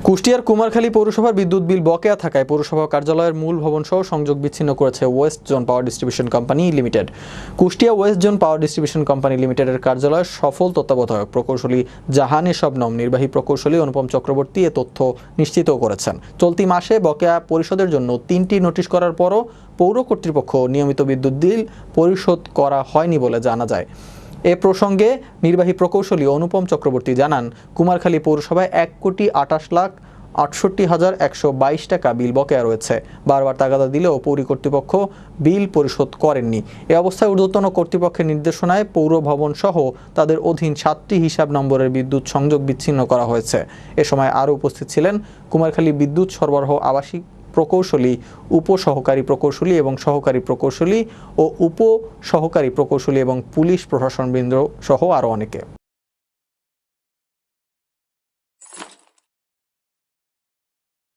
কুষ্টিয়ার কুমারখালী পৌরসভার বিদ্যুৎ বিল বকেয়া থাকায় পৌরসভা কার্যালয়ের মূল ভবন সহ সংযোগ বিচ্ছিন্ন করেছে West Zone Power Distribution Company Limited. Kushtia West Zone Power Distribution Company লিমিটেডের কার্যালয়ের সফল তত্ত্বাবধায়ক প্রকৌশলী জাহানে শবনম, নির্বাহী প্রকৌশলী অনুপম চক্রবর্তী এ তথ্য নিশ্চিত করেছেন। চলতি মাসে বকেয়া পরিশোধের জন্য 3টি নোটিশ করার পরও পৌর কর্তৃপক্ষ নিয়মিত বিদ্যুৎ বিল পরিশোধ করা হয়নি বলে জানা যায়। এ প্রসঙ্গে নির্বাহী প্রকৌশলী অনুপম চক্রবর্তী জানান, কুমারখালী পৌরসভায় 1,68,68,122 টাকা বিল বকেয়া রয়েছে। বারবার তাগাদা দিলেও পৌর কর্তৃপক্ষ বিল পরিশোধ করেননি। এ অবস্থায় ঊর্ধ্বতন কর্তৃপক্ষের নির্দেশনায় পৌর ভবন সহ তাদের অধীন 7টি হিসাব নম্বরের বিদ্যুৎ সংযোগ বিচ্ছিন্ন করা হয়েছে। এ সময় আরও উপস্থিত ছিলেন কুমারখালী বিদ্যুৎ সরবরাহ আবাসিক প্রকৌশলী, উপসহকারী প্রকৌশলী এবং সহকারী প্রকৌশলী ও উপসহকারী প্রকৌশলী এবং পুলিশ প্রশাসনবৃন্দ সহ আরও অনেকে।